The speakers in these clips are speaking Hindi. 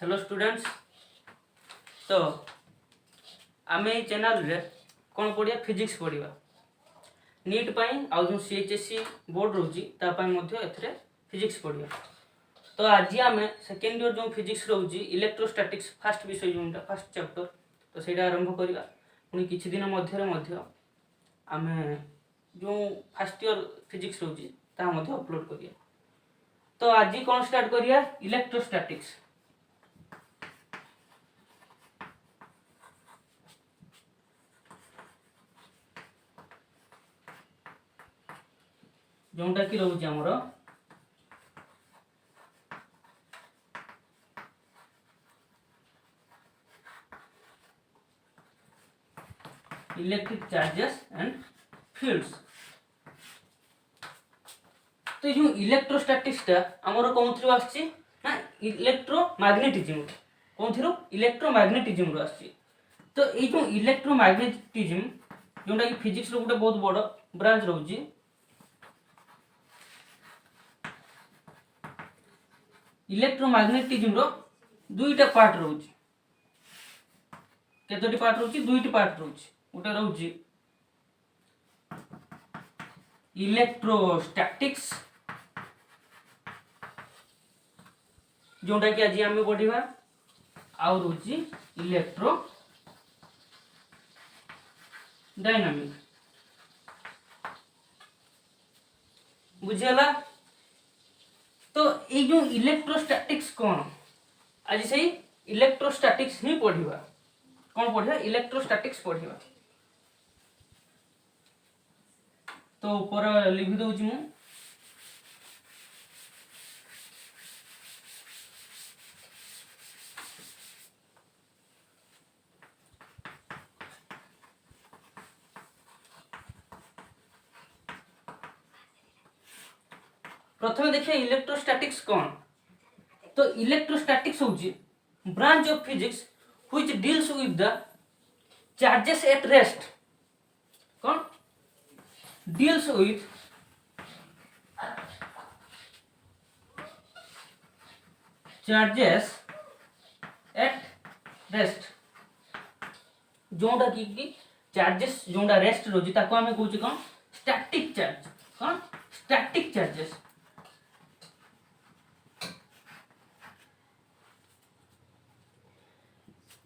Hello students. तो आम ये चैनल रे कौन पढ़िया फिजिक्स पढ़ा नीट पाई आउ जो सीएचएससी बोर्ड रोची फिजिक्स पढ़ा। तो आज आम सेकेंड ईयर जो फिजिक्स रोची इलेक्ट्रोस्टैटिक्स फास्ट विषय जो फास्ट चैप्टर तो सहीटा आरंभ करवा पुणी किछि दिन मध्य आम जो फास्ट ईयर फिजिक्स रोची अपलोड करिया। तो आज कौन स्टार्ट करिया इलेक्ट्रोस्टैटिक्स। जोटा कि रोचे आमर इलेक्ट्रिक चार्जेस एंड फील्ड्स। तो ये इलेक्ट्रोस्टैटिक्स आमर कौन थ्रू आसी ना इलेक्ट्रोमैग्नेटिज्म कौन थ्रू इलेक्ट्रोमैग्नेटिज्म आसी। तो ये जो इलेक्ट्रोमैग्नेटिज्म जोटा कि फिजिक्स रो गोटे बहुत बड़ ब्रांच रोची। इलेक्ट्रोमैग्नेटिज्म रो दुईटा पार्ट रोची। केतोटी पार्ट रोची दुईटी पार्ट रोची। गोटे रोची इलेक्ट्रोस्टैटिक्स जोटा कि आज आम पढ़ा आउ रोची इलेक्ट्रो डायनामिक। बुझीगला। तो ये जो इलेक्ट्रोस्टैटिक्स कौन आज से इलेक्ट्रोस्टैटिक्स ही पढ़ा। कौन पढ़ा इलेक्ट्रोस्टैटिक्स पढ़ा। तो ऊपर लिखि दउची मु प्रथम देखिए इलेक्ट्रोस्टैटिक्स कौन। तो इलेक्ट्रोस्टैटिक्स होची branch of physics which deals with the charges at rest. कौन deals with charges at rest. जोटा कि चार्जेस जोटा रेस्ट रोची ताको हमें कहूची कौन स्टैटिक चार्ज। कौन स्टैटिक चार्जेस।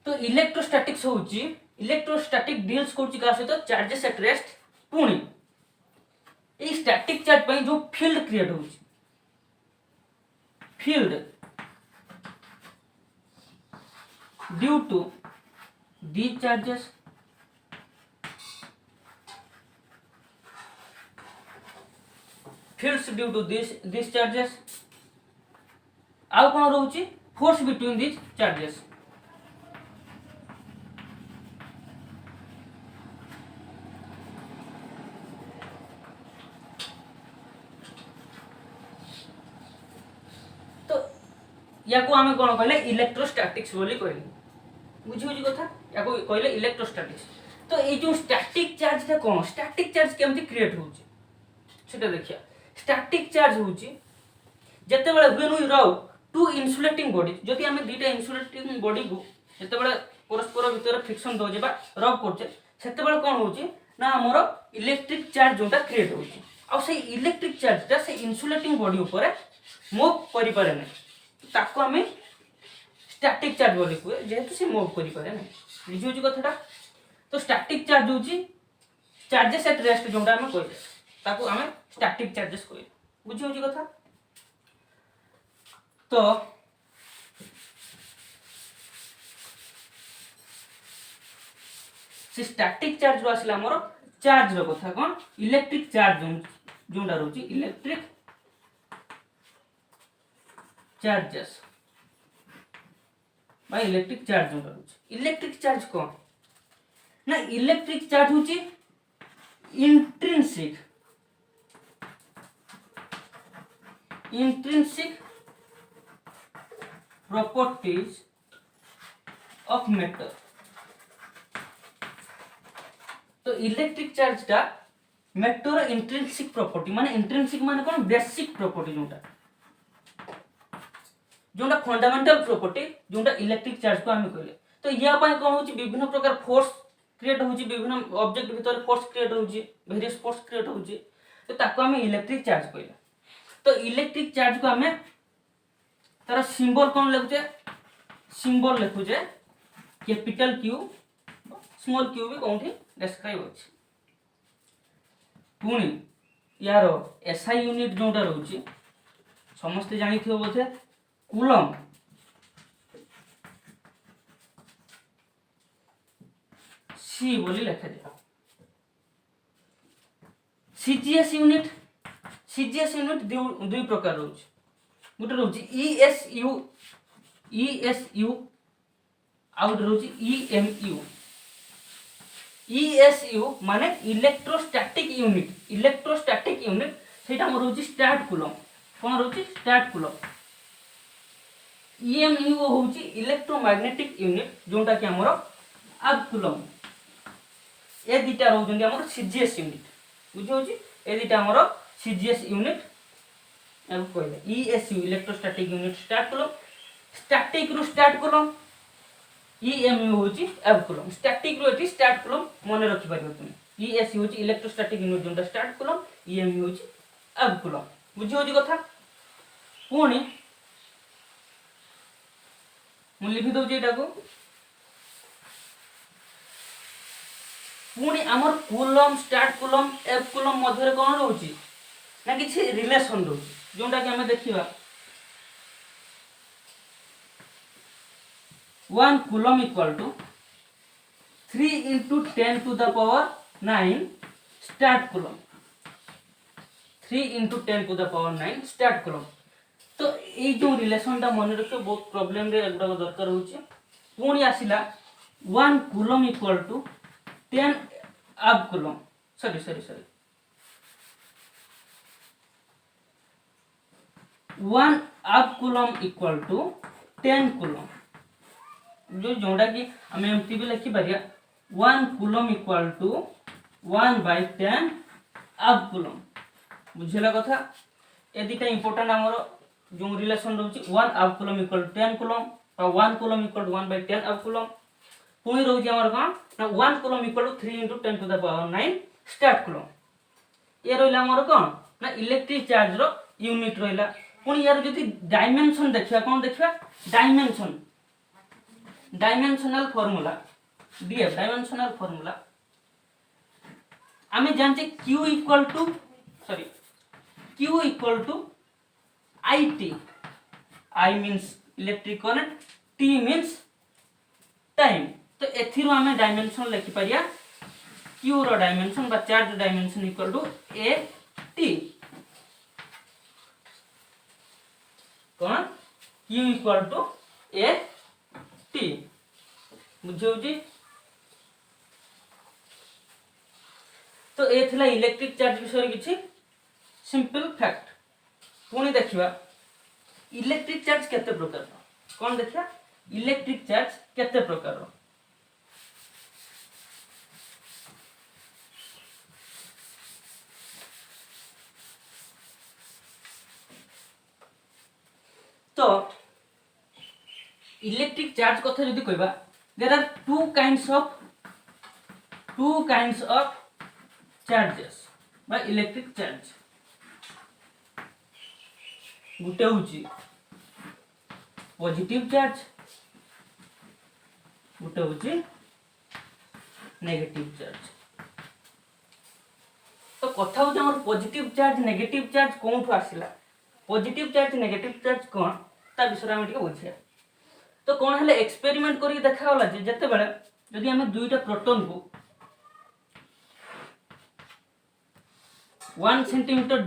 तो इलेक्ट्रोस्टैटिक्स होची इलेक्ट्रोस्टैटिक डील्स करची का सहित चार्जेस एट रेस्ट। पुणी ए स्टैटिक चार्ज पई जो फील्ड क्रिएट होची field due to these charges fields due to these charges आउ कौन रोची फोर्स बिटवीन these charges। तो या को आमे कौन कहले इलेक्ट्रोस्टैटिक्स बोली कहले। बुझी बुझी कथा या को कहले इलेक्ट्रोस्टैटिक्स। तो ये जो स्टैटिक चार्ज था कौन स्टैटिक चार्ज केमती क्रिएट होची सेटा देखिया। स्टैटिक चार्ज होची जते बेले व्हेन वी रब टू इन्सुलेटिंग बॉडी जदि आमे दुईटा इन्सुलेटिंग बॉडी को जते बेले परस्पर भितर फ्रिक्शन दोजे बा रब करछे सेते बेले कोन होची ना हमरो इलेक्ट्रिक चार्ज जोटा क्रिएट होची। आ से इलेक्ट्रिक चार्ज ता से इन्सुलेटिंग बॉडी ऊपर मूव करि पारे नै ताको आमे स्टैटिक चार्ज बोली कुए जेहेतु से मूव करि पारे नै। बुझी होची कथाटा। तो स्टैटिक चार्ज होची चार्जेस एट रेस्ट जोटा आमे कहले ताको आमे स्टैटिक चार्जेस कहले। बुझी होची कथा। तो से स्टैटिक चार्ज रो आसिला हमर चार्ज रो कथा कोन इलेक्ट्रिक चार्ज जोटा रोची electric charges by electric charge जोटा रोची। इलेक्ट्रिक चार्ज कोन ना इलेक्ट्रिक चार्ज होची इंट्रिंसिक प्रॉपर्टीज ऑफ मैटर। तो इलेक्ट्रिक चार्ज टा मैटर इंट्रिंसिक प्रॉपर्टी माने इंट्रिंसिक माने कोन बेसिक प्रॉपर्टी जोटा जोटा फंडामेंटल प्रॉपर्टी जोटा इलेक्ट्रिक चार्ज को आम कहले तो या कौन हो विभिन्न प्रकार फोर्स क्रिएट हो विभिन्न ऑब्जेक्ट भीतर फोर्स क्रिएट हो वेरियस फोर्स क्रिएट हो तो ताको आम इलेक्ट्रिक चार्ज कहले तो इलेक्ट्रिक चार्ज को आम तार सिंबल कौन लिखुचे सिंबल लिखुचे कैपिटल क्यू स्मॉल क्यू भी कौन डिस्क्राइब अच्छे पुणी यार एसआई यूनिट जोटा रोचे समस्ते जानी थी बोधे कूलम सी बोली लिखा जाए सीजीएस यूनिट दुई प्रकार रोचे गोटे रोचे ईएसयू आउ गोटे रोचे ईएमयू ईएसयू माने इलेक्ट्रोस्टैटिक यूनिट सेटा हमर होची स्टार्ट कूलम कोन रोची स्टार्ट कूलम ईएमयू होची इलेक्ट्रोमैग्नेटिक यूनिट जोटा कि हमर अब कूलम ए दिटा रहउजंदी हमर सीजीएस यूनिट बुझी होची ए दिटा हमर सीजीएस यूनिट अब कहले ईएसयू electrostatic unit start coulomb static रू स्टार्ट कूलम ईएमयू होची अब कूलम स्टैटिक रू एटी स्टार्ट कूलम मने रखि पारियो तुम ईएसयू होची इलेक्ट्रोस्टैटिक यूनिट जोटा स्टार्ट कूलम ईएमयू होची अब कूलम बुझी होची कथा पुणी मु लिखि दउची एटा को पुणी हमर coulomb statcoulomb F coulomb मध्य कोन रहउची ना किछि रिलेशन रहउची जोटा कि हमें देखिबा 1 coulomb equal to 3 into 10 to the power 9 start coulomb 3 into 10 to the power 9 start coulomb तो ये जो रिलेशन टा मन रखियो बहुत प्रॉब्लम रे एगुडा दरकार होची पुणी आसिला 1 कूलम इक्वल टू 10 अब कूलम सॉरी 1 अब कूलम इक्वल टू 10 कूलम जो जोड़ा कि आम एमती भी लिखि पारिया 1 कूलम इक्वल टू 1/10 अब कूलम बुझेला कथा ए दिटा इंपोर्टेंट हमर जो रिलेशन रहउची 1 अब कूलम इक्वल टू 10 कूलम और 1 कूलम इक्वल टू 1/10 अब कूलम पुणी रहउची हमर कोन ना 1 coulomb equal to 3 into 10 to the power 9 start coulomb ये रहिला हमर कोन ना इलेक्ट्रिक चार्ज रो यूनिट रहिला पुणी यार जति डायमेंशन देखिया कोन देखिया dimensional formula DF dimensional formula आमे जानते Q equal to IT I means electric current T means time तो एथिरो आमे डायमेंशन लिखि परिया Q रो डायमेंशन बा charge dimension equal to AT कोन Q इक्वल टू AT बुझियो जी तो ए थिला इलेक्ट्रिक चार्ज विषय किछि सिंपल फैक्ट पुणी देखिबा इलेक्ट्रिक चार्ज केते प्रकार कोन देखिया इलेक्ट्रिक चार्ज केते प्रकार तो इलेक्ट्रिक चार्ज कथा जदि कहबा there are two kinds of charges बा इलेक्ट्रिक चार्ज गुटे होची पॉजिटिव चार्ज गुटे होची नेगेटिव चार्ज तो कथा होची हमर पॉजिटिव चार्ज नेगेटिव चार्ज कोठु आसिला पॉजिटिव चार्ज नेगेटिव चार्ज कोन ता विषय हम टिके बुझिया तो कौन है एक्सपेरिमेंट करके देखा होला जे जते बेले यदि हमें दुईटा प्रोटॉन को 1 सेंटीमीटर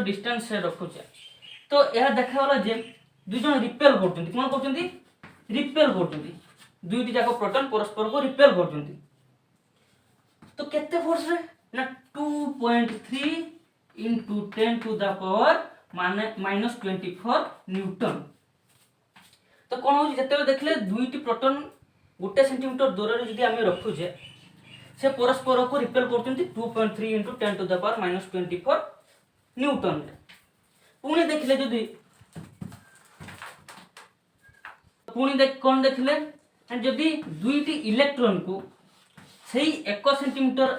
डिस्टेंस रे रखुचे तो यह देखा होला जे दुई जन रिपेल करचंती कोन करचंती रिपेल करचंती दुईटी जाक प्रोटॉन परस्पर को रिपेल करचंती तो केते फोर्स रे ना 2.3 into 10 to the power -24 Newton तो कौन हो जते देखले दुईटी प्रोटॉन 1 सेंटीमीटर दूर रे जदी हम रखुजे से परस्पर को रिपेल करचंती 2.3 into 10 to the power -24 newton पुणी देखले जदी पुणी कौन देखिले जदि दुईटी इलेक्ट्रॉन को सही 1 सेंटीमीटर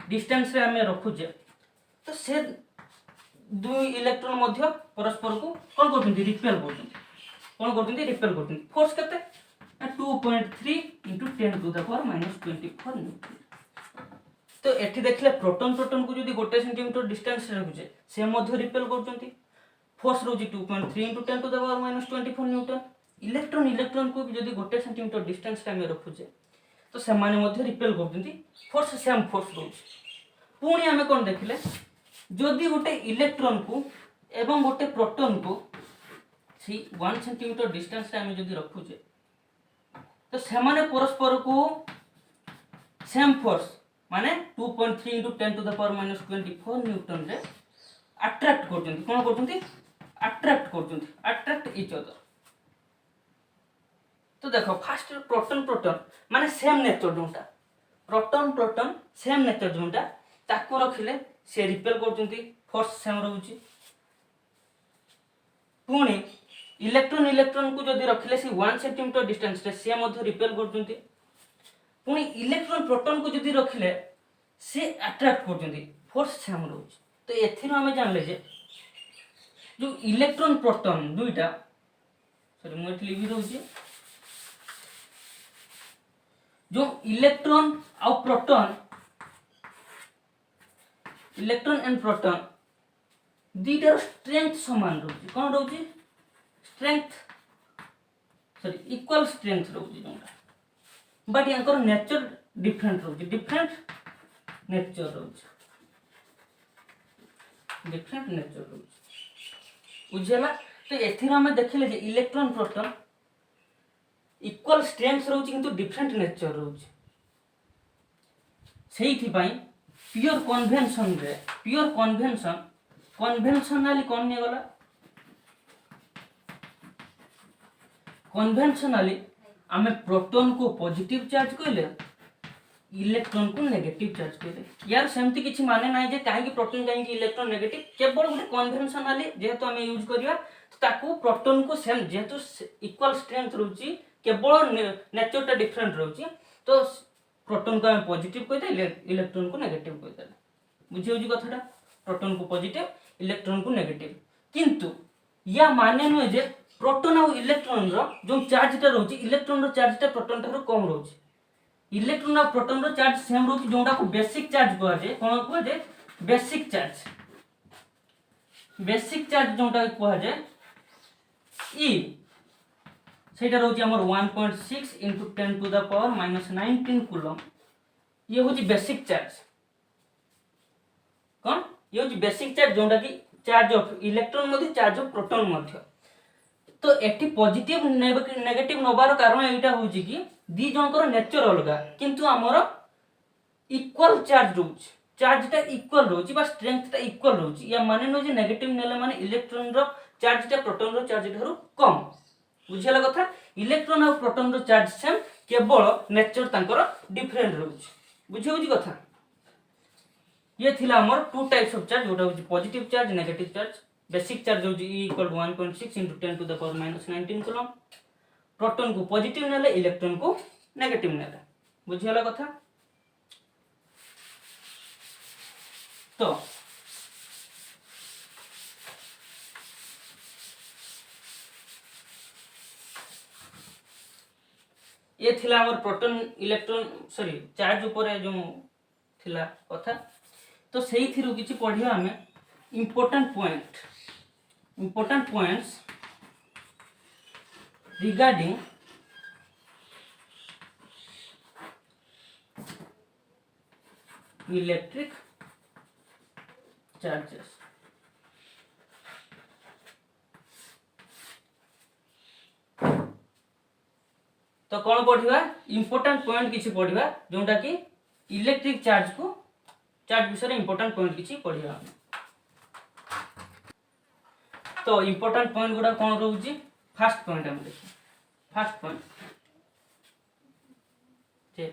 डिस्टेंस रे आमे रखुचे तो से दुई इलेक्ट्रॉन मध्य परस्पर को कौन करते रिपेल करते कौन करते रिपेल करते फोर्स केते 2.3 × 10⁻⁻24 न्यूटन। तो एठी देखले प्रोटॉन प्रोटॉन को जदि 1 सेंटीमीटर डिस्टेंस रे रखुचे से मध्य रिपेल करते फोर्स रोजी 2.3 × 10⁻⁻24 न्यूटन। इलेक्ट्रॉन इलेक्ट्रॉन को भी जदि 1 सेंटीमीटर डिस्टेंस रे आमे रखुचे तो से माने मध्य रिपेल करते फोर्स सेम फोर्स रोज। पुणी आमे कोन देखिले जदि गोटे इलेक्ट्रॉन को एवं गोटे प्रोटॉन को सी 1 सेंटीमीटर डिस्टेंस रे आमे जदि रखुचे तो से माने परस्पर को सेम फोर्स माने 2.3 × 10⁻⁻24 न्यूटन रे अट्रैक्ट करजंती कोन करजंती अट्रैक्ट इच अदर। तो देखो फास्ट प्रोटॉन प्रोटॉन माने सेम नेचर जोंटा प्रोटॉन प्रोटॉन सेम नेचर जोंटा ताको रखिले से रिपेल करजंती फोर्स सेम रहउची। पुणी इलेक्ट्रॉन इलेक्ट्रॉन को जदि रखिले से 1 सेंटीमीटर डिस्टेंस रे से मध्य रिपेल करजंती। पुणी इलेक्ट्रॉन प्रोटॉन को जदि रखिले से अट्रैक्ट करजंती फोर्स सेम रहउची। तो एथिरो हमें जानले जे जो इलेक्ट्रॉन प्रोटॉन दुईटा सॉरी मैं एठी लिखि दउची जो इलेक्ट्रॉन और प्रोटॉन इलेक्ट्रॉन एंड प्रोटॉन दीटार स्ट्रेंथ समान रहउची कोन रहउची स्ट्रेंथ सॉरी इक्वल स्ट्रेंथ रहउची जोंटा बट यांकर नेचर डिफरेंट रहउची डिफरेंट नेचर रहउची बुझला। तो एथिरा में देखिले जे इलेक्ट्रॉन प्रोटॉन इक्वल स्ट्रेंथ रहउची किंतु डिफरेंट नेचर रहउची सेही थी पई प्योर कन्वेंशनली कोन ने गला कन्वेंशनली आमे प्रोटॉन को पॉजिटिव चार्ज कइले इलेक्ट्रॉन को नेगेटिव चार्ज कइले यार सेमति किछि माने नाही जे काहे कि प्रोटॉन काहे कि इलेक्ट्रॉन नेगेटिव केवल गुटे कन्वेंशनली जेहेतु आमे यूज करिया तो ताकू प्रोटॉन को सेम जेहेतु इक्वल स्ट्रेंथ रहउची केवल नेचर टा डिफरेंट रहउची तो प्रोटॉन को आमे पॉजिटिव कहि दे इलेक्ट्रॉन को नेगेटिव कहि दे बुझियो जी कथाटा प्रोटॉन को पॉजिटिव इलेक्ट्रॉन को नेगेटिव किंतु या माने न जे प्रोटॉन और इलेक्ट्रॉन रो जो चार्ज टा रहउची इलेक्ट्रॉन रो चार्ज टा प्रोटॉन ठारो कम रहउची इलेक्ट्रॉन और प्रोटॉन रो चार्ज सेम रहउची जोंडा को बेसिक चार्ज कहै जे कोन कहै जे बेसिक चार्ज जोंडा कहै जे ई सेटा रहउची हमर 1.6 × 10⁻⁻19 कूलम ये होची बेसिक चार्ज कौन ये होची बेसिक चार्ज जोंडा की चार्ज ऑफ इलेक्ट्रॉन मध्ये चार्ज ऑफ प्रोटॉन मध्ये। तो एटी पॉजिटिव नेगेटिव नबार कारण एटा होची कि दी जनकर नेचर अलगा किंतु हमर इक्वल चार्ज रहउची चार्ज टा इक्वल रहउची बा स्ट्रेंथ टा इक्वल रहउची या माने न जे नेगेटिव नेले माने इलेक्ट्रॉन रो चार्ज टा प्रोटॉन रो चार्ज ठारो कम बुझिला कथा इलेक्ट्रॉन और प्रोटॉन रो चार्ज सेम केवल नेचर तांकर डिफरेंट रहउची बुझियो जी कथा। ये थिला हमर टू टाइप्स ऑफ चार्ज जोटा होची positive charge negative charge basic charge होची E = 1.6 × 10⁻⁻19 कूलम प्रोटॉन को पॉजिटिव नेले इलेक्ट्रॉन को नेगेटिव नेले बुझिला कथा। तो ये थिला हमर प्रोटॉन इलेक्ट्रॉन सॉरी चार्ज ऊपर जो थिला कथा। तो सही थिरु किछि पढिया हमें important points regarding electric charges। तो कौन पढ़िबा इंपोर्टेंट पॉइंट किछि पढ़िबा जोंटा कि इलेक्ट्रिक चार्ज को चार्ज विषय इंपोर्टेंट पॉइंट किछि पढ़िबा। तो इंपोर्टेंट पॉइंट गुडा कौन रहउची फर्स्ट पॉइंट हम देखि फर्स्ट पॉइंट जे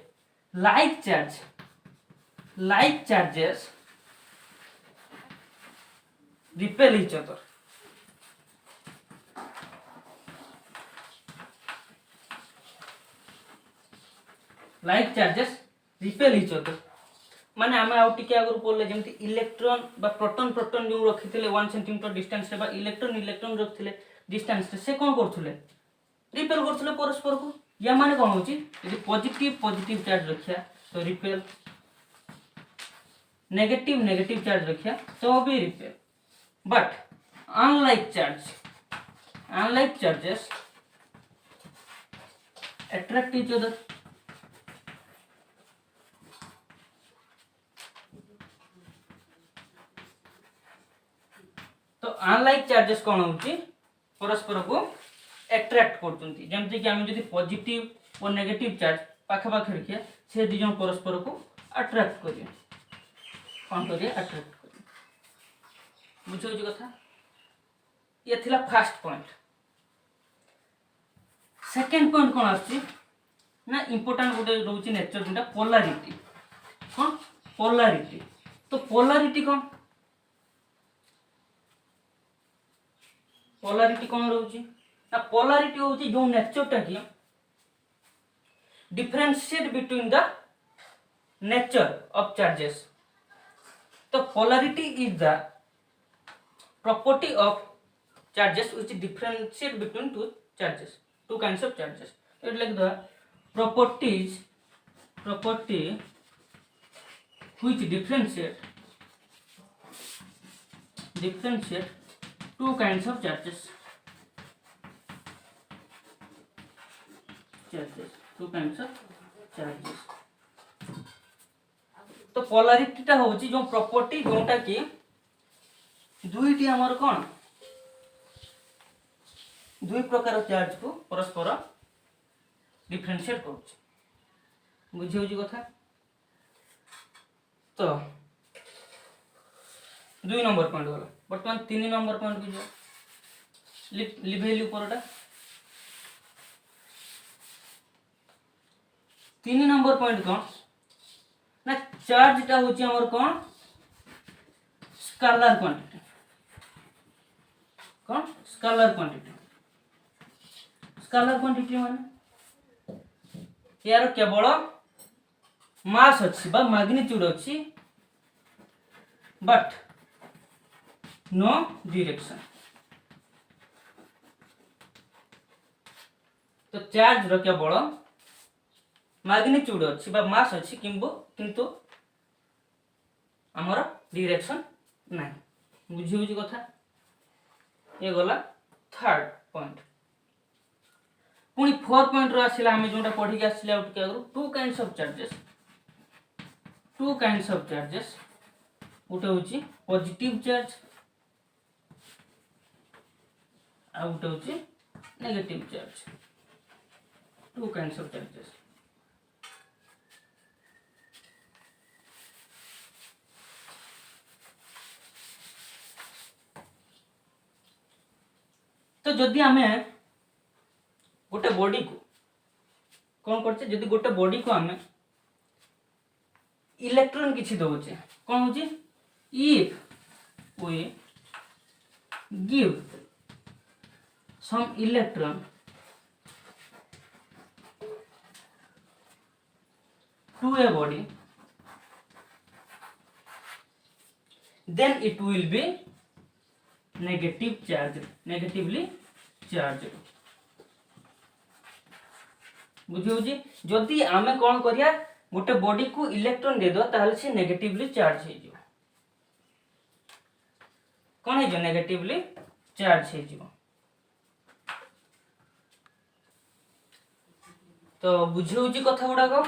like charges repel each other like charges repel each other माने आम आउ टिके आगु पढ़ले जमती इलेक्ट्रॉन बा प्रोटॉन प्रोटॉन जो रखिथिले 1 सेंटीमीटर डिस्टेंस रे बा इलेक्ट्रॉन इलेक्ट्रॉन रखिथिले डिस्टेंस रे से कोन करथुले रिपेल करथुले परस्पर को या माने कोन होची यदि पॉजिटिव पॉजिटिव चार्ज रखिया तो रिपेल नेगेटिव नेगेटिव चार्ज रखिया तो भी repel but unlike charges attract each other तो अनलाइक चार्जेस कौन होची परस्पर को अट्रैक्ट करचंती जेमति कि हम जदी पॉजिटिव और नेगेटिव चार्ज पाखा पाखे रखिया से दि जन परस्पर को अट्रैक्ट करियो कौन करिया अट्रैक्ट करियो बुझो जे कथा ये थिला फर्स्ट पॉइंट सेकंड पॉइंट कौन आछि ना इंपोर्टेंट गोटे रोची नेचर जोटा पोलैरिटी कौन पोलैरिटी तो पोलैरिटी कौन पोलैरिटी कौन रोची ना पोलैरिटी होची जो नेचरटा कि differentiate between the nature of charges तो polarity is the property of charges which differentiate between two kinds of charges it like the property which differentiate two kinds of charges two kinds of charges तो पोलैरिटी टा होची जो प्रॉपर्टी जोटा कि दुईटी हमर कोन दुई प्रकार चार्ज को परस्पर डिफरेंशिएट करूछ बुझे होची कथा तो 2 नंबर पॉइंट वाला वर्तमान 3 नंबर पॉइंट को जो लिभेली ऊपरटा 3 नंबर पॉइंट कौन ना चार्ज टा होची हमर कौन स्केलर क्वांटिटी कौन स्केलर क्वांटिटी स्केलर क्वांटिटी माने यार केवल मास अच्छी बा मैग्नीट्यूड अच्छी बट नो डायरेक्शन तो चार्ज रो केवल मैग्नीट्यूड अच्छी बा मास अच्छी किंतु हमर डायरेक्शन नहीं बुझी होची कथा ये गला थर्ड पॉइंट पुनी 4 पॉइंट रो आसिला हम जोटा पढी के आसिला आउट के आगु टू काइंड्स ऑफ चार्जेस उटे होची पॉजिटिव चार्ज आ उटे होची negative charge to kinds of charges तो जदि हमें गोटे बॉडी को कौन करछे जदि गोटे बॉडी को हमें इलेक्ट्रॉन किछि दउछे कौन होची if we give some electron to a body then it will be negatively charged बुझियो जी जदि आमे कोन करिया गोटे बॉडी को इलेक्ट्रॉन दे दो ताहले से नेगेटिवली चार्ज हे जिवो कोन हे जो नेगेटिवली चार्ज हे जिवो तो बुझियो जी कथा गुडा को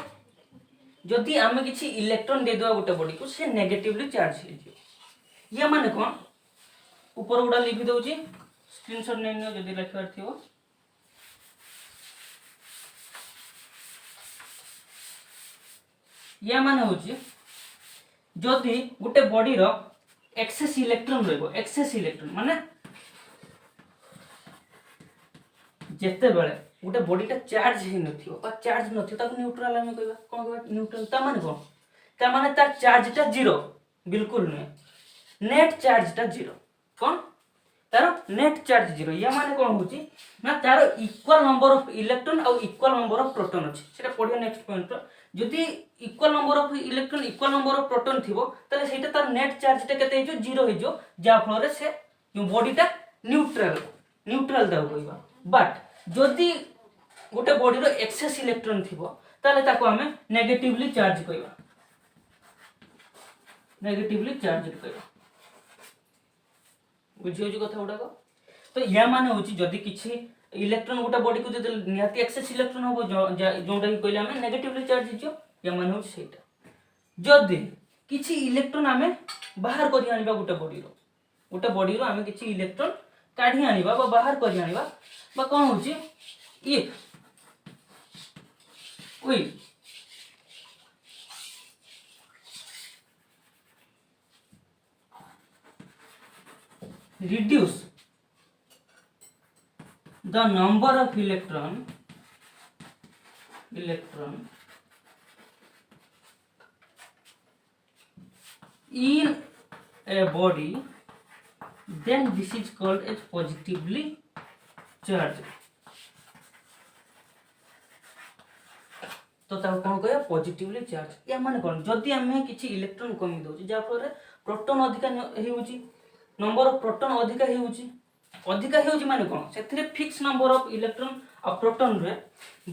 जदि आमे किछि इलेक्ट्रॉन दे दो गोटे बॉडी को से नेगेटिवली चार्ज हे जिवो या माने कोन ऊपर गुडा लिखि दउची स्क्रीनशॉट नै नियो जदि लिखबार थिवो या माने होची जदि गोटे बॉडी रो एक्सेस इलेक्ट्रॉन रहबो एक्सेस इलेक्ट्रॉन माने जेते बेले गोटे बॉडी टा चार्ज ही नथियो बा चार्ज नथियो ताको न्यूट्रल हम कहबा कोन कहबा न्यूट्रल ता माने तार चार्ज टा जीरो बिल्कुल नै नेट चार्ज टा जीरो कोन तार नेट चार्ज जीरो या माने कोन होची ना तार इक्वल नंबर ऑफ इलेक्ट्रॉन और इक्वल नंबर ऑफ प्रोटॉन अछि सेटा पढियो नेक्स्ट पॉइंट जदि equal number of electron equal number of proton थिबो तले सेटा तार नेट चार्ज टा केते हिजो जीरो हिजो जा फल रे से जो बॉडी टा न्यूट्रल दा होइबा बट जदि गोटे बॉडी रो एक्सेस इलेक्ट्रॉन थिबो तले ताको हमें नेगेटिवली चार्ज कइबा बुझियो जो कथा उडा को तो या माने होची जदि किछि इलेक्ट्रॉन गोटे बॉडी को जदि निहाती एक्सेस इलेक्ट्रॉन हो जोटा कि कहले हमें नेगेटिवली चार्ज हिजो या माने होची सेटा जदि किछि इलेक्ट्रॉन हमें बाहर करि आनिबा गोटे बॉडी रो हमें किछि इलेक्ट्रॉन काढी आनिबा बा बाहर करि आनिबा बा कोन होची if we reduce the number of electron in a body, then this is called as positively charged. तो ताको कोन कहया पॉजिटिवली चार्ज या माने कोन जदि हमें किछि इलेक्ट्रॉन कमी दोछि जा फल रे प्रोटॉन अधिका हेउछि नंबर ऑफ प्रोटॉन अधिका हेउछि माने कोन सेथिरे फिक्स नंबर ऑफ इलेक्ट्रॉन आ प्रोटॉन रे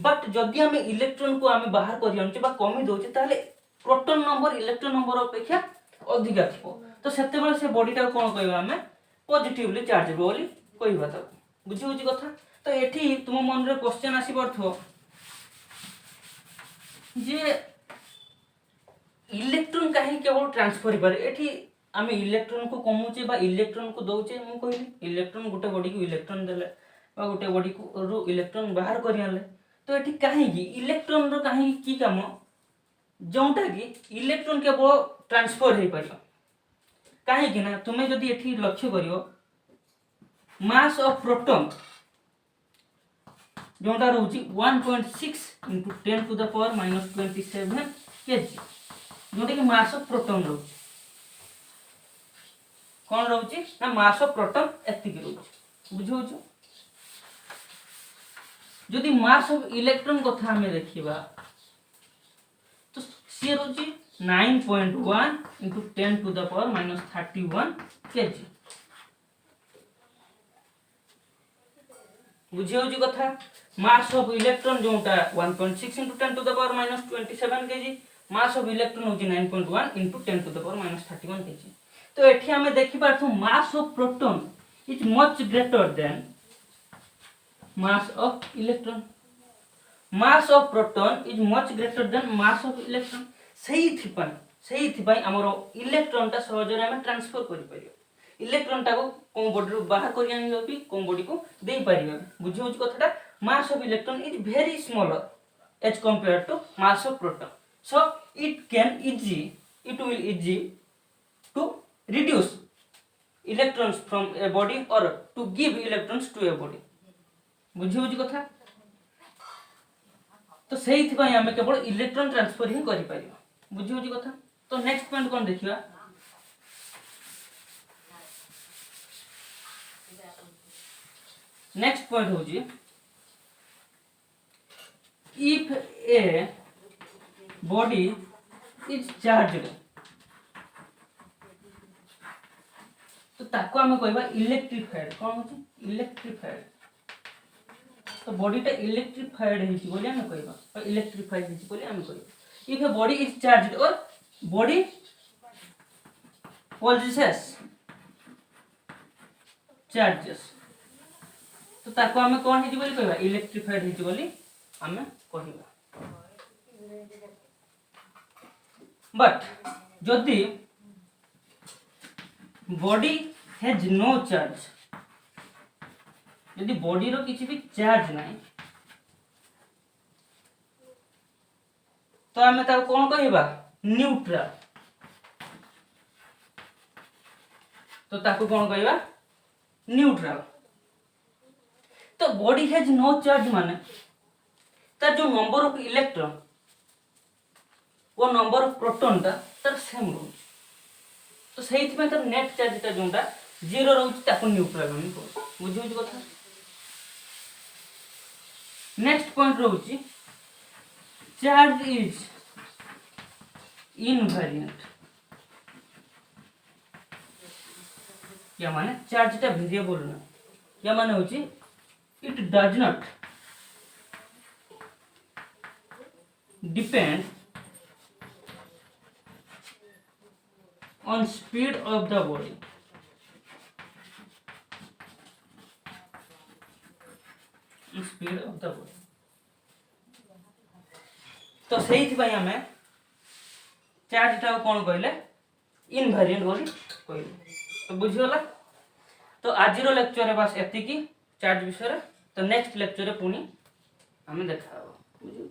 बट जदि हमें इलेक्ट्रॉन को हमें बाहर करि आनछि बा कमी दोछि ताले प्रोटॉन नंबर इलेक्ट्रॉन नंबर अपेक्षा अधिका थिबो तो सेते बेले से बॉडी टा कोन कहबा हमें पॉजिटिवली चार्ज बोली कहबा त बुझि होछि कथा तो एठी तुम मन रे क्वेश्चन आसी परथो जे इलेक्ट्रॉन कहीं केवल ट्रांसफर पारे एठी आमे इलेक्ट्रॉन को कमुचे बा इलेक्ट्रॉन को दउचे मु कहली इलेक्ट्रॉन गोटे बॉडी को इलेक्ट्रॉन देले बा गोटे बॉडी को रो इलेक्ट्रॉन बाहर करि आले तो एठी काहे की इलेक्ट्रॉन रो काहे की काम जोंटा की इलेक्ट्रॉन केवल ट्रांसफर हे परियो काहे की ना तुमे जदी एठी लक्ष्य करियो मास ऑफ प्रोटॉन जोटा रोची 1.6 into 10 to the power minus 27 kg जोटा कि मास ऑफ प्रोटॉन रोची कौन रोची ना मास ऑफ प्रोटॉन एति के रोची बुझो जो जदी मास ऑफ इलेक्ट्रॉन कथा हमें देखिबा तो सी रोची 9.1 into 10 to the power minus 31 kg बुझियो जी कथा मास ऑफ इलेक्ट्रॉन जोटा 1.6 into 10 to the power minus 27 kg mass of electron होची 9.1 into 10 to the power minus 31 kg तो एठी हमें देखि पारथु mass of proton is much greater than mass of electron mass of proton is much greater than mass of electron सही थी हमरो इलेक्ट्रॉन ता सहज रे हम ट्रांसफर करि परियो इलेक्ट्रॉन टा को कोन बॉडी रो बाहर करि आनियो भी कोन बॉडी को देई परियो बुझियो छ कथाटा mass of electron is very smaller as compared to mass of proton so it will easy to reduce electrons from a body or to give electrons to a body बुझियो जी कथा तो सही थी भाई हमें केवल इलेक्ट्रॉन ट्रांसफर ही करि परियो बुझियो जी कथा तो नेक्स्ट पॉइंट कोन देखिबा नेक्स्ट पॉइंट हो जी if a body is charged तो ताको हमें कहबा इलेक्ट्रिफाइड कोन होची इलेक्ट्रिफाइड तो बॉडी टा इलेक्ट्रिफाइड हेची बोली हमें कहबा और इलेक्ट्रिफाइड हेची बोली हमें कहबा if a body is charged और बॉडी possesses चार्जेस तो ताको हमें कोन हेची बोली कहबा इलेक्ट्रिफाइड हेची बोली हमें कहबा बट जदी बॉडी हैज नो चार्ज यदि बॉडी रो किसी भी चार्ज नहीं तो हमें ताको कोन कहबा न्यूट्रल तो ताको कोन कहबा न्यूट्रल तो बॉडी हैज नो चार्ज माने तार जो नंबर ऑफ इलेक्ट्रॉन वो नंबर ऑफ प्रोटॉन ता तार सेम रहू तो सही थी तार नेट चार्ज ता जोंटा जीरो रहउची ताको न्यूट्रल हम को बुझियो जी कथा नेक्स्ट पॉइंट रहउची चार्ज इज इनवेरिएंट या माने चार्ज टा वेरिएबल ना या माने होची it does not depend on speed of the body speed of the body तो सेही भाई हमें चार्ज टा कोन कहले इनवेरिएंट बोली कहले तो बुझियोला तो आज रो लेक्चर रे बस एति की चार्ज विषय रे तो नेक्स्ट लेक्चर रे पुनी हमें देखा बुझियो।